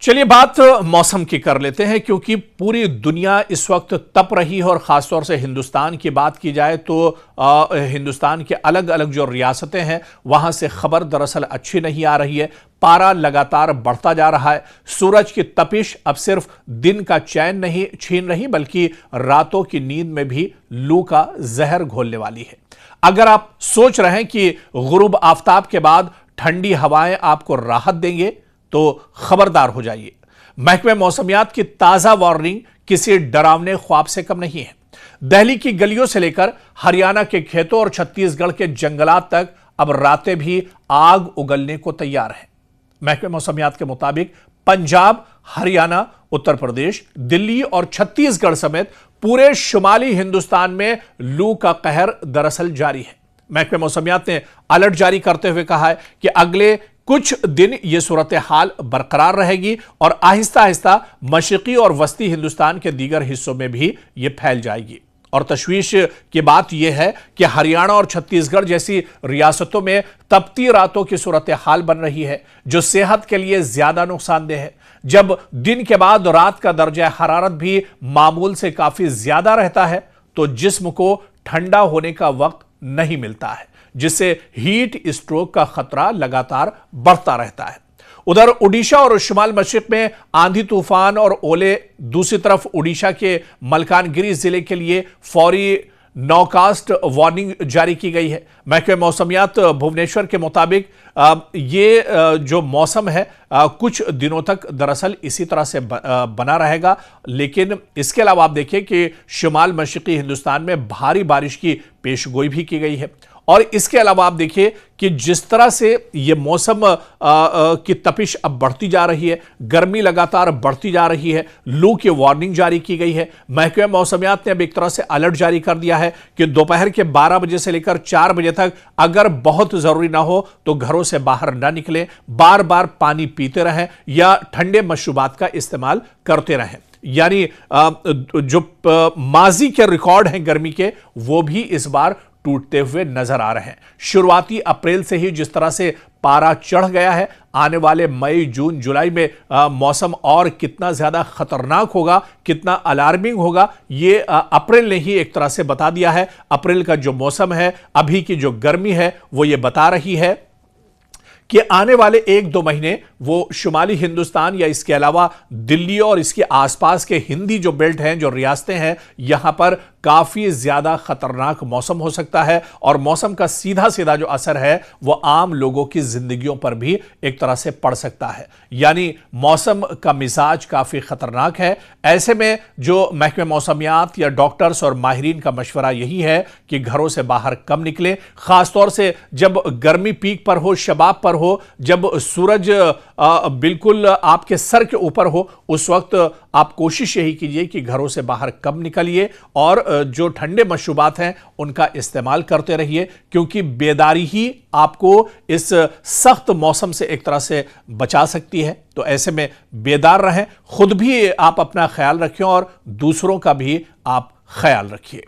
चलिए बात मौसम की कर लेते हैं, क्योंकि पूरी दुनिया इस वक्त तप रही है और ख़ासतौर से हिंदुस्तान की बात की जाए तो हिंदुस्तान के अलग अलग जो रियासतें हैं वहां से खबर दरअसल अच्छी नहीं आ रही है। पारा लगातार बढ़ता जा रहा है। सूरज की तपिश अब सिर्फ दिन का चैन नहीं छीन रही, बल्कि रातों की नींद में भी लू का जहर घोलने वाली है। अगर आप सोच रहे हैं कि गुरूब आफताब के बाद ठंडी हवाएं आपको राहत देंगे तो खबरदार हो जाइए। महकमे मौसमियात की ताजा वार्निंग किसी डरावने ख्वाब से कम नहीं है। दिल्ली की गलियों से लेकर हरियाणा के खेतों और छत्तीसगढ़ के जंगलात तक अब रातें भी आग उगलने को तैयार हैं। महकमे मौसमियात के मुताबिक पंजाब, हरियाणा, उत्तर प्रदेश, दिल्ली और छत्तीसगढ़ समेत पूरे शुमाली हिंदुस्तान में लू का कहर दरअसल जारी है। महकमे मौसमियात ने अलर्ट जारी करते हुए कहा है कि अगले कुछ दिन यह सूरत हाल बरकरार रहेगी और आहिस्ता आहिस्ता मशरकी और वस्ती हिंदुस्तान के दीगर हिस्सों में भी यह फैल जाएगी। और तशवीश की बात यह है कि हरियाणा और छत्तीसगढ़ जैसी रियासतों में तपती रातों की सूरत हाल बन रही है, जो सेहत के लिए ज्यादा नुकसानदेह है। जब दिन के बाद रात का दर्जा हरारत भी मामूल से काफी ज्यादा रहता है तो जिस्म को ठंडा होने का वक्त नहीं मिलता है, जिससे हीट स्ट्रोक का खतरा लगातार बढ़ता रहता है। उधर ओडिशा और शुमाल मशरिक में आंधी तूफान और ओले, दूसरी तरफ ओडिशा के मलकानगिरी जिले के लिए फौरी नौकास्ट वार्निंग जारी की गई है। महकमे मौसमियात भुवनेश्वर के मुताबिक ये जो मौसम है कुछ दिनों तक दरअसल इसी तरह से बना रहेगा, लेकिन इसके अलावा आप देखिए कि शुमाल मशरिकी हिंदुस्तान में भारी बारिश की पेशगोई भी की गई है। और इसके अलावा आप देखिए कि जिस तरह से यह मौसम की तपिश अब बढ़ती जा रही है, गर्मी लगातार बढ़ती जा रही है, लू की वार्निंग जारी की गई है। महकमे मौसमियात ने अब एक तरह से अलर्ट जारी कर दिया है कि दोपहर के 12 बजे से लेकर 4 बजे तक अगर बहुत जरूरी ना हो तो घरों से बाहर ना निकलें, बार बार पानी पीते रहें या ठंडे मशरूबात का इस्तेमाल करते रहें। यानी जो माजी के रिकॉर्ड हैं गर्मी के, वो भी इस बार टूटते हुए नजर आ रहे हैं। शुरुआती अप्रैल से ही जिस तरह से पारा चढ़ गया है, आने वाले मई, जून, जुलाई में मौसम और कितना ज्यादा खतरनाक होगा, कितना अलार्मिंग होगा, ये अप्रैल ने ही एक तरह से बता दिया है। अप्रैल का जो मौसम है, अभी की जो गर्मी है, वो ये बता रही है कि आने वाले 1-2 महीने वो शुमाली हिंदुस्तान या इसके अलावा दिल्ली और इसके आसपास के हिंदी जो बेल्ट हैं, जो रियासतें हैं, यहां पर काफी ज्यादा खतरनाक मौसम हो सकता है। और मौसम का सीधा सीधा जो असर है वो आम लोगों की जिंदगियों पर भी एक तरह से पड़ सकता है। यानी मौसम का मिजाज काफी खतरनाक है। ऐसे में जो महकमे मौसमियात या डॉक्टर्स और माहिरीन का मशवरा यही है कि घरों से बाहर कम निकलें, खासतौर से जब गर्मी पीक पर हो, शबाब पर हो, जब सूरज बिल्कुल आपके सर के ऊपर हो, उस वक्त आप कोशिश यही कीजिए कि घरों से बाहर कम निकलिए और जो ठंडे मशरूबात हैं उनका इस्तेमाल करते रहिए, क्योंकि बेदारी ही आपको इस सख्त मौसम से एक तरह से बचा सकती है। तो ऐसे में बेदार रहें, खुद भी आप अपना ख्याल रखें और दूसरों का भी आप ख्याल रखिए।